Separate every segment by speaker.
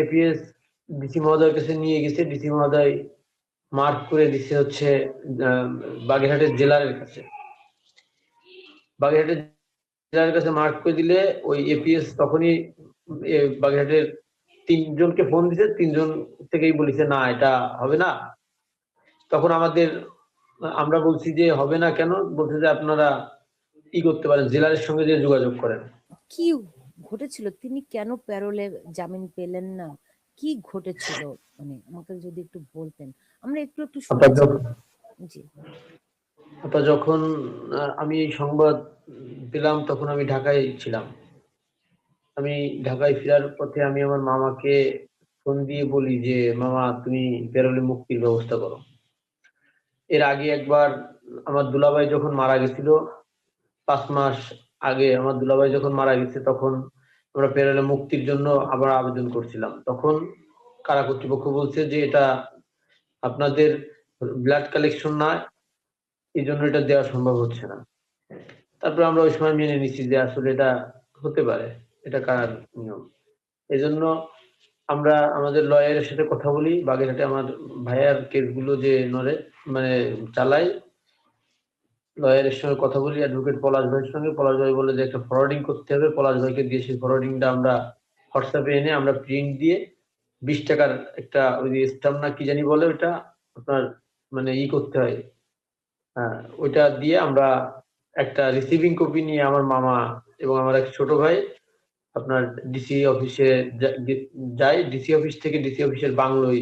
Speaker 1: APS DC মহোদয়ের কাছে নিয়ে গেছে। ডিসি মহোদয় মার্ক করে দিচ্ছে হচ্ছে বাগেরহাটের জেলারের কাছে। বাগেরহাটের জেলারের কাছে মার্ক করে দিলে ওই এপিএস তখনই বাগেরহাটের তিনজনকে ফোন দিছে, তিনজন থেকেই বলেছে না এটা হবে না। তখন আমরা বলছি যে হবে না কেন, বলছে যে আপনারা কি করতে পারেন, জেলারের সঙ্গে যে যোগাযোগ করেন।
Speaker 2: কি ঘটেছিল? তিনি কেন প্যারোলে জামিন পেলেন না? কি ঘটেছিল? মানে আমাকে যদি একটু বলতেন, আমরা একটু একটু শুনেছি। জি।
Speaker 1: যখন আমি এই সংবাদ পেলাম তখন আমি ঢাকায় ছিলাম। আমি ঢাকায় ফেরার পথে আমি আমার মামাকে ফোন দিয়ে বলি যে মামা তুমি প্যারোলে মুক্তির ব্যবস্থা করো। এর আগে একবার আমার দুলাভাই যখন মারা গেছিল, 5 মাস আগে আমার দুলাভাই যখন মারা গেছে, তখন আমরা প্যারোলে মুক্তির জন্য আবার আবেদন করছিলাম। তখন কারা কর্তৃপক্ষ বলছে যে এটা আপনাদের ব্লাড কালেকশন না, এই জন্য এটা দেওয়া সম্ভব হচ্ছে না। তারপরে আমরা ওই সময় মেনে নিচ্ছি যে আসলে এটা হতে পারে, এটা কার নিয়ম। এই জন্য আমরা আমাদের লয়ারের সাথে কথা বলি, বাগেরহাটে আমার ভাইয়ার কেসগুলো যে মানে চালাই, লয়ারের সঙ্গে কথা বলি, অ্যাডভোকেট পলাশ ভাইয়ের সঙ্গে। পলাশ ভাই বলে যে একটা ফরওয়ার্ডিং করতে হবে, পলাশ ভাইকে দিয়ে সেই ফরওয়ার্ডিংটা আমরা হোয়াটসঅ্যাপে এনে আমরা প্রিন্ট দিয়ে 20 টাকার একটা ওই যে স্টাম্প না কি জানি বলে ওটা আপনার মানে করতে হয়, হ্যাঁ, ওইটা দিয়ে আমরা একটা রিসিভিং কপি নিয়ে আমার মামা এবং আমার এক ছোট ভাই আপনার ডিসি অফিসে যাই। ডিসি অফিস থেকে ডিসি অফিসের বাংলোয়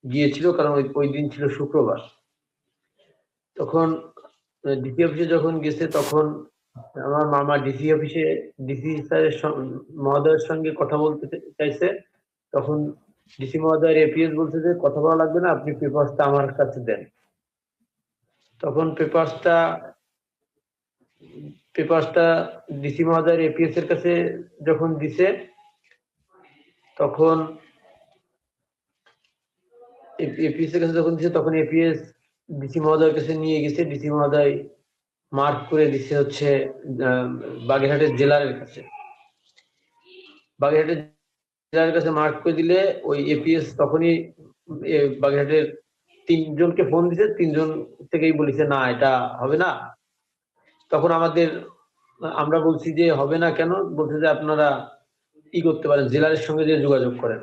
Speaker 1: গিয়েছিল, কারণ ওই দিন ছিল শুক্রবার। তখন ডিসি অফিসে যখন গেছে তখন আমার মামা ডিসি অফিসে ডিসি স্যারের মহোদয়ের সঙ্গে কথা বলতে চাইছে। তখন ডিসি মহোদয়ের এপিএস বলছে যে কথা বলা লাগবে না, আপনি পেপারসটা আমার কাছে দেন। তখন পেপারসটা ডিসি মহোদয়ের এপিএস এর কাছে যখন দিছে, তখন এপিএস এর কাছে যখন দিছে তখন এপিএস ডিসি মহোদয়ের কাছে নিয়ে গেছে। ডিসি মহোদয় মার্ক করে দিচ্ছে হচ্ছে বাগেরহাটের জেলারের কাছে। বাগেরহাটের জেলারের কাছে মার্ক করে দিলে ওই এপিএস তখনই বাগেরহাটের তিনজনকে ফোন দিছে, তিনজন থেকেই বলেছে না এটা হবে না। তখন আমরা বলছি যে হবে না কেন, বলছে যে আপনারা কি করতে পারেন, জেলারের সঙ্গে যে যোগাযোগ করেন।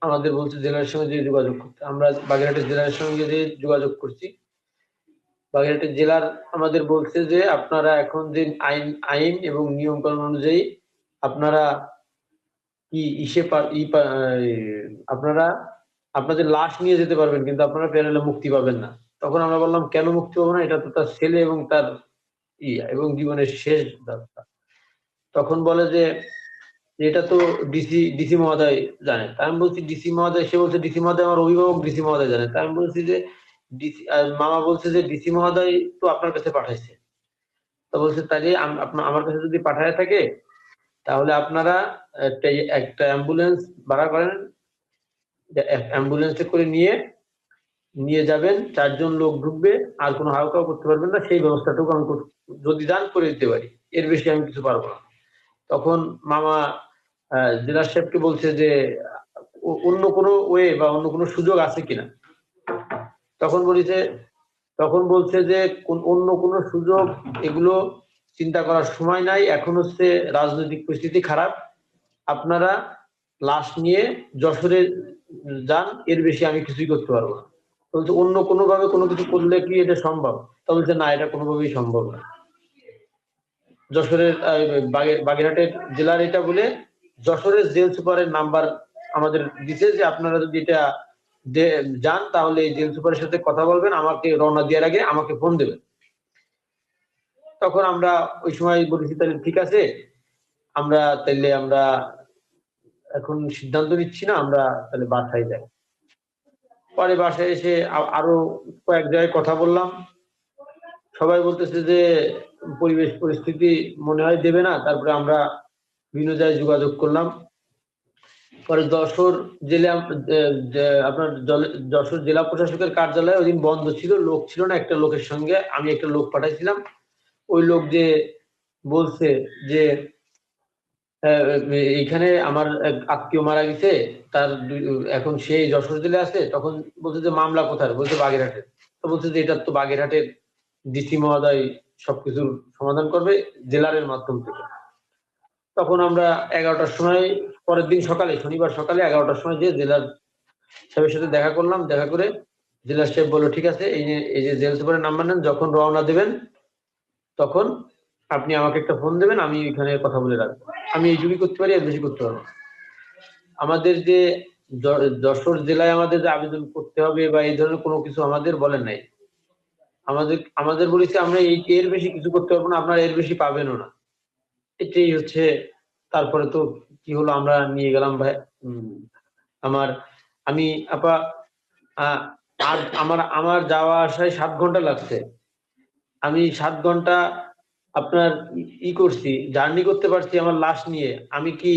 Speaker 1: আমাদের বলছে জেলার সঙ্গে যে যোগাযোগ করতে। আমরা বাগেরহাটের জেলার সঙ্গে যে যোগাযোগ করছি। বাগেরহাটের জেলার আমাদের বলছে যে আপনারা এখন যে আইন এবং নিয়ম কানুন অনুযায়ী আপনারা কি আপনারা আপনাদের লাশ নিয়ে যেতে পারবেন, কিন্তু আপনারা প্যানেলে মুক্তি পাবেন না। তখন আমরা বললাম কেন মুক্তি পাবো না, এটা তো তার ছেলে এবং তার এবং জীবনের শেষ দরকার। তখন বলে যে এটা তো ডিসি মহোদয় জানে। তাই আমি বলছি ডিসি মহোদয়, সে বলছে ডিসি মহোদয় আমার অভিভাবক ডিসি মহোদয় জানে। তাই আমি বলছি যে মামা বলছে যে ডিসি মহোদয় তো আপনার কাছে পাঠাইছে। তো বলছে তাহলে আমার কাছে যদি পাঠায় থাকে তাহলে আপনারা একটা অ্যাম্বুলেন্স ভাড়া করেন, অ্যাম্বুলেন্সে করে নিয়ে যাবেন, 4 জন লোক ঢুকবে, আর কোনো হাউকাউ করতে পারবেন না, সেই ব্যবস্থাটুকু আমি যদি দান করে দিতে পারি, এর বেশি আমি কিছু পারবো না। তখন মামা জেলা সাহেবকে বলছে যে অন্য কোনো ওয়ে বা অন্য কোনো সুযোগ আছে কিনা। তখন বলছে যে অন্য কোনো সুযোগ এগুলো চিন্তা করার সময় নাই, এখন হচ্ছে রাজনৈতিক পরিস্থিতি খারাপ, আপনারা লাশ নিয়ে যশোরে যান, এর বেশি আমি কিছুই করতে পারবো না। বলছে অন্য কোনো ভাবে কোনো কিছু করলে কি এটা সম্ভব? তা বলছে না, এটা কোনোভাবেই সম্ভব না। যশোরের বাগেরহাটের জেলার এটা বলে যশোরের জেল সুপারের নাম্বার আমাদের দিছে যে আপনারা যদি এটা যান তাহলে এই জেল সুপারের সাথে কথা বলবেন, আমাকে রওনা দেওয়ার আগে আমাকে ফোন দেবেন। তখন আমরা ওই সময় বলেছি তাহলে ঠিক আছে, আমরা এখন সিদ্ধান্ত নিচ্ছি না, আমরা তাহলে বাসায় যাই। পরে বাসায় এসে আরো কয়েক জায়গায় কথা বললাম, সবাই বলতেছে যে পরিবেশ পরিস্থিতি মনে হয় দেবে না। তারপরে আমরা বিভিন্ন জায়গায় যোগাযোগ করলাম। পরে যশোর জেলা প্রশাসকের কার্যালয়ে ওইদিন বন্ধ ছিল, লোক ছিল না। একটা লোকের সঙ্গে আমি একটা লোক পাঠাইছিলাম। ওই লোক যে বলছে যে এইখানে আমার এক আত্মীয় মারা গেছে, তার এখন সে যশোর জেলে আছে। তখন বলছে যে মামলা কোথায়, বলছে বাগেরহাটের। তো বলছে যে এটা তো বাগেরহাটের ডিসি মহোদয় সবকিছুর সমাধান করবে জেলারের মাধ্যম থেকে। তখন আমরা 11টার সময়, পরের দিন সকালে, শনিবার সকালে 11টার সময় যে জেলার সাহেবের সাথে দেখা করলাম। দেখা করে জেলার সাহেব বললো ঠিক আছে, এই যে জেল সুপারের নাম্বার নেন, যখন রওনা দেবেন তখন আপনি আমাকে একটা ফোন দেবেন, আমি এখানে কথা বলে রাখবো। আমি এইটুকুই করতে পারি, আর বেশি করতে পারবো না। আমাদের যে যশোর জেলায় আমাদের যে আবেদন করতে হবে বা এই ধরনের কোনো কিছু আমাদের বলেন নাই। আমাদের বলেছে আমরা এর বেশি কিছু করতে পারবো না, আপনারা এর বেশি পাবেনও না। এটাই হচ্ছে। তারপরে তো কি হলো, আমরা নিয়ে গেলাম ভাই। আমার আমি আপা আর আমার আমার যাওয়া আসায় 7 ঘন্টা লাগছে। আমি 7 ঘন্টা আপনার করছি, জার্নি করতে পারছি আমার লাশ নিয়ে। আমি কি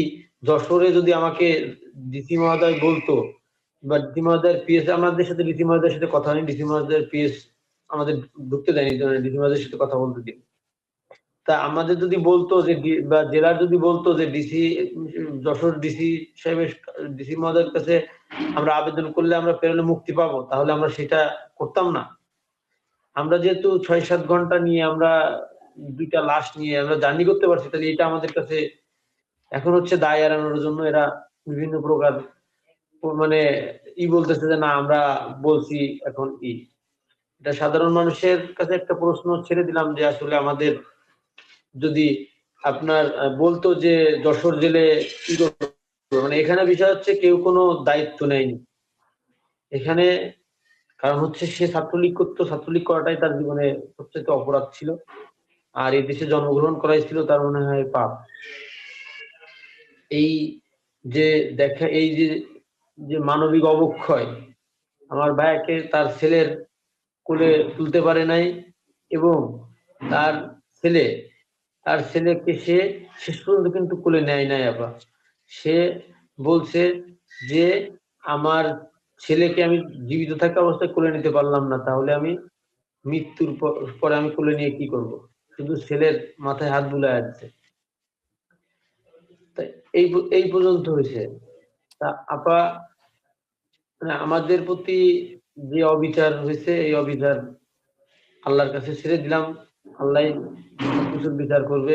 Speaker 1: যশোরে যদি আমাকে ডিসি মহোদয় বলতো বা ডিসি মহোদয়ের পিএস, আমাদের সাথে ডিসি মহোদয়ের সাথে কথা হয়নি, ডিসি মহোদয়ের পিএস আমাদের ঢুকতে দেয়নি, ডিসি মহোদয়ের সাথে কথা বলতে দিন। তা আমাদের যদি বলতো যে বা জেলার যদি বলতো যে ডিসি, যশোর ডিসি সাহেবের, ডিসি মহোদয়ের কাছে আমরা আবেদন করলে আমরা পেরোলে মুক্তি পাবো, তাহলে আমরা সেটা করতাম না। আমরা যেহেতু 6-7 ঘন্টা নিয়ে আমরা 2টা লাশ নিয়ে আমরা জার্নি করতে পারছি, তাহলে এটা আমাদের কাছে এখন হচ্ছে দায় এড়ানোর জন্য এরা বিভিন্ন প্রকার মানে বলতেছে যে না আমরা বলছি এখন এটা সাধারণ মানুষের কাছে একটা প্রশ্ন ছেড়ে দিলাম যে আসলে আমাদের যদি আপনার বলতো যে যশোর জেলে কি করবে, মানে এখানে বিষয় হচ্ছে কেউ কোনো দায়িত্ব নেয়নি এখানে। কারণ হচ্ছে সে ছাত্রলীগ করতো, ছাত্রলীগ করাটাই তার জীবনে সবচেয়ে অপরাধ ছিল। আর এই দেশে জন্মগ্রহণ করাই ছিল তার মনে হয় পাপ। এই যে দেখা, এই যে যে মানবিক অবক্ষয়, আমার ভাইকে তার ছেলের কোলে তুলতে পারে নাই, এবং তার ছেলে, তার ছেলেকে সে শেষ পর্যন্ত কিন্তু কোলে নেয় নাই। আপা সে বলছে যে আমার ছেলেকে আমি জীবিত থাকা অবস্থায় কোলে নিতে পারলাম না, তাহলে আমি মৃত্যুর পরে আমি কোলে নিয়ে কি করব। শুধু ছেলের মাথায় হাত বুলায় আছে। এই এই পর্যন্ত হয়েছে। তা আপা, মানে আমাদের প্রতি যে অবিচার হয়েছে, এই অবিচার আল্লাহর কাছে ছেড়ে দিলাম। আল্লাহ সবকিছুর বিচার করবে।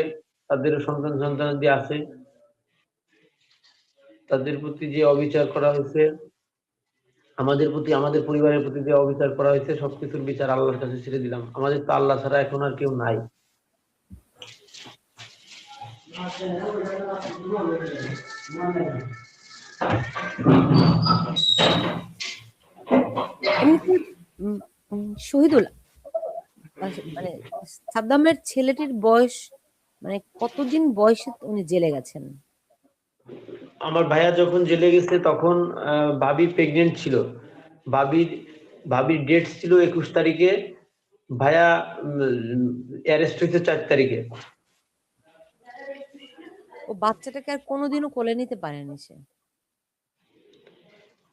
Speaker 1: তাদেরও সন্তান সন্তানাদি আছে, তাদের প্রতি যে অবিচার করা হয়েছে, আমাদের প্রতি, আমাদের পরিবারের প্রতি যে অবিচার করা হয়েছে, সবকিছুর বিচার আল্লাহর কাছে ছেড়ে দিলাম। আমাদের তো আল্লাহ ছাড়া এখন আর কেউ নাই।
Speaker 2: এমনিতে শহীদুল, মানে সাদ্দামের ছেলেটির বয়স মানে কতদিন বয়সে উনি জেলে গেছেন?
Speaker 1: আমার ভাইয়া যখন জেলে গেছে তখন ভাবি প্রেগনেন্ট ছিল। ভাবির ভাবির ডেট ছিল 21 তারিখে। ভাইয়া অ্যারেস্ট হয়েছে 4 তারিখে।
Speaker 2: ও বাচ্চাটাকে আর কোনোদিনও কোলে নিতে পারেনি সে?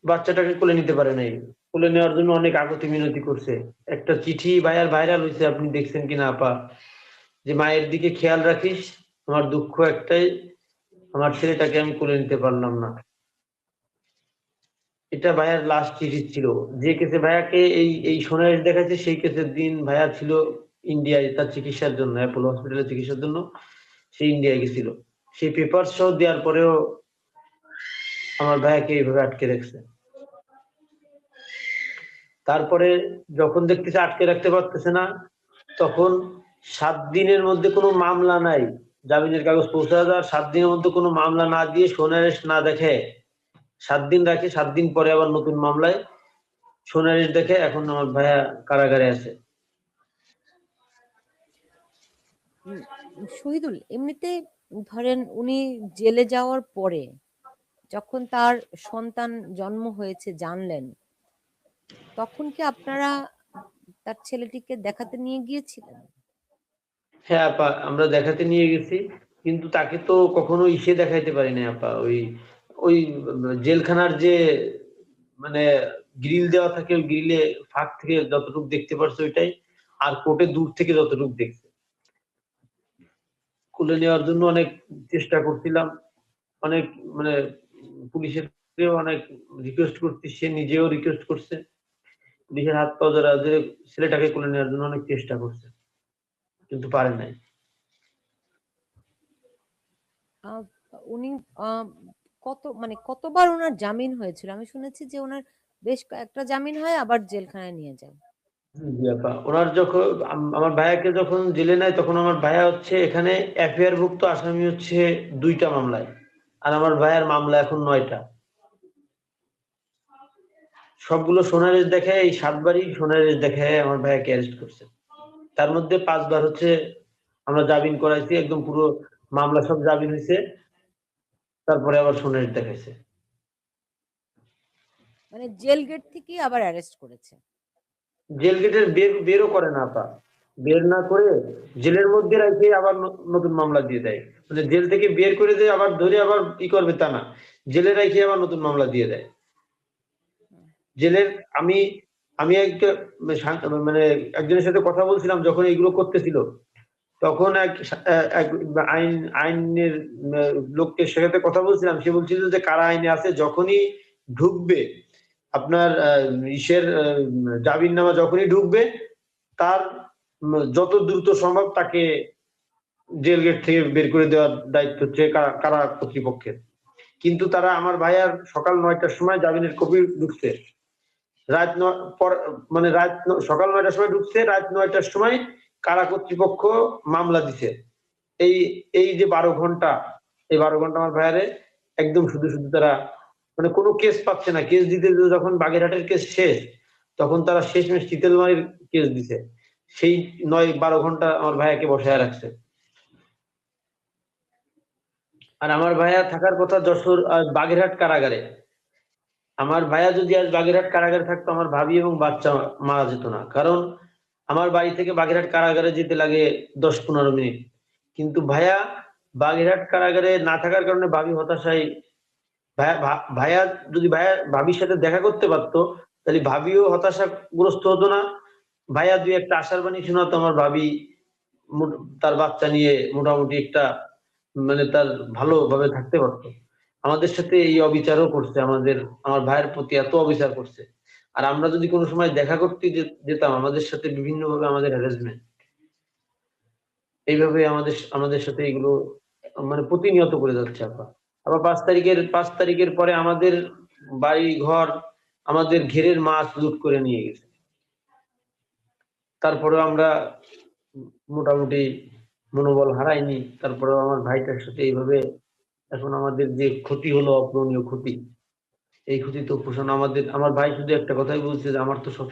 Speaker 1: বাচ্চাটাকে কোলে নিতে পারে নাই। কোলে নেওয়ার জন্য অনেক আকুতি মিনতি করছে। একটা চিঠি ভাইয়ার ভাইরাল হয়েছে, আপনি দেখছেন কিনা আপা, যে মায়ের দিকে খেয়াল রাখিস, আমার দুঃখ একটাই, আমার ছেলেটাকে আমি কোলে নিতে পারলাম না। এটা ভাইয়ার লাস্ট চিঠি ছিল। যে কেসে ভাইয়াকে এই সোনাইশ দেখাচ্ছে, সেই কেসের দিন ভাইয়া ছিল ইন্ডিয়ায় তার চিকিৎসার জন্য, অ্যাপোলো হসপিটালে চিকিৎসার জন্য সে ইন্ডিয়ায় গেছিল। সেই পেপার সহ দেওয়ার পরেও আমার ভাইয়াকে এইভাবে আটকে রাখছে। তারপরে যখন দেখতেছে আটকে রাখতে পারতেছে না, তখন 7 দিনের মধ্যে কোনো মামলা নাই, জামিনের কাগজ পৌঁছে দেওয়ার 7 দিনের মধ্যে কোনো মামলা না দিয়ে, সোনারেশ না দেখে 7 দিন রাখে। 7 দিন পরে আবার নতুন মামলায় সোনারেশ দেখে। এখন আমার ভাইয়া কারাগারে আছে।
Speaker 2: শহীদুল, এমনিতে ধরেন উনি জেলে যাওয়ার পরে যখন তার সন্তান জন্ম হয়েছে জানলেন, তখন কি আপনারা তার ছেলেটিকে দেখাতে নিয়ে গিয়েছিলেন?
Speaker 1: হ্যাঁ আপা, আমরা দেখাতে নিয়ে গেছি, কিন্তু তাকে তো কখনো দেখাইতে পারি না আপা। ওই ওই জেলখানার যে মানে গ্রিল দেওয়া থাকে, ওই গ্রিলে ফাঁক থেকে যতটুকু দেখতে পারছে ওইটাই, আর কোর্টে দূর থেকে যতটুকু দেখছে। খুলে নেওয়ার জন্য অনেক চেষ্টা করছিলাম, অনেক মানে পুলিশের অনেক রিকোয়েস্ট করছি, সে নিজেও রিকোয়েস্ট করছে, পুলিশের হাত পা ধরা যে ছেলেটাকে কোলে নেওয়ার জন্য অনেক চেষ্টা করছে, কিন্তু পারে নাই।
Speaker 2: আহ, উনি কতবার ওনার জামিন হয়েছিল? আমি শুনেছি যে ওনার বেশ কয়েকটা জামিন হয়, আবার জেলখানায় নিয়ে যায়।
Speaker 1: জি আপা, ওনার যখন আমার ভাইয়াকে যখন জেলে নেয় তখন আমার ভাইয়া হচ্ছে এখানে এফআইআর ভুক্ত আসামি হচ্ছে 2টা মামলায়, আর আমার ভাইয়ার মামলা এখন 9টা। সবগুলো সোনারের দেখায়, এই 7বারই সোনারের দেখায় আমার ভাইয়াকে অ্যারেস্ট করছে। তার মধ্যে 5বার হচ্ছে আমরা জামিন করাইছি, একদম পুরো মামলা সব জামিন হয়েছে, তারপরে আবার সোনারের দেখাইছে।
Speaker 2: মানে জেল গেট থেকেই আবার অ্যারেস্ট করেছে।
Speaker 1: জেল গেটের বেরও করে না আপা, বের না করে জেলের মধ্যে রাখে আবার নতুন মামলা দিয়ে দেয়। মানে জেল থেকে বের করে দিয়ে আবার ধরে আবার ই করবে তা না, জেলে রাখে আবার নতুন মামলা দিয়ে দেয়। জেলের আমি আমি একটা মানে একজনের সাথে কথা বলছিলাম যখন এগুলো করতেছিল, তখন এক আইনের লোককে সাথে কথা বলছিলাম, সে বলছিল যে কারা আইনে আছে যখনই ঢুকবে আপনার জামিননামা যখনই ঢুকবে, তার যত দ্রুত সম্ভব তাকে জেল গেট থেকে বের করে দেওয়ার দায়িত্ব হচ্ছে কারা কর্তৃপক্ষের। কিন্তু তারা আমার ভাইয়ার সকাল 9টার সময় জামিনের কপি ঢুকছে, মানে সকাল 9টার সময় ঢুকছে, রাত 9টার সময় কারা কর্তৃপক্ষ মামলা দিছে। এই এই যে 12 ঘন্টা, এই 12 ঘন্টা আমার ভাইয়ারে একদম শুধু শুধু তারা মানে কোনো কেস পাচ্ছে না। কেস দিতে দিতে যখন বাগেরহাটের কেস শেষ, তখন তারা শেষমেশ চিতেলমারির কেস দিছে। সেই 9-12 ঘন্টা আমার ভাইয়াকে বসায় রাখছে। আর আমার ভাইয়া থাকার কথা যশোর বাগেরহাট কারাগারে। আমার ভাইয়া যদি আজ বাগেরহাট কারাগারে থাকতো, আমার ভাবি এবং বাচ্চা মারা যেত না। কারণ আমার বাড়ি থেকে বাগেরহাট কারাগারে যেতে লাগে 10-15 মিনিট। কিন্তু ভাইয়া বাগেরহাট কারাগারে না থাকার কারণে ভাবি হতাশায়, ভাইয়া যদি ভাবির সাথে দেখা করতে পারতো, তাহলে ভাবিও হতাশাগ্রস্ত হতো না। ভাইয়া 2 একটা আশার বাণী শোনাতো, আমার ভাবি তার বাচ্চা নিয়ে মোটামুটি একটা মানে তার ভালোভাবে থাকতে পারতো। আমাদের সাথে এই অবিচারও করছে, আমার ভাইয়ের প্রতি এত অবিচার করছে। আর আমরা যদি কোনো সময় দেখা করতে যেতাম, আমাদের সাথে বিভিন্ন ভাবে আমাদের হ্যারাসমেন্ট, এইভাবে আমাদের সাথে এগুলো মানে প্রতিনিয়ত করে যাচ্ছে আপা। আবার 5 তারিখের পরে আমাদের বাড়ি ঘর, আমাদের ঘেরের মাছ লুট করে নিয়ে গেছে। তারপরেও আমরা মোটামুটি মনোবল হারাইনি। তারপরেও আমার ভাইটার সাথে এইভাবে এখন আমাদের যে ক্ষতি হলো, অপূরণীয় ক্ষতি, এই ক্ষতি তো পোষণ আমার ভাই শুধু একটা কথাই বলছে যে আমার তো সব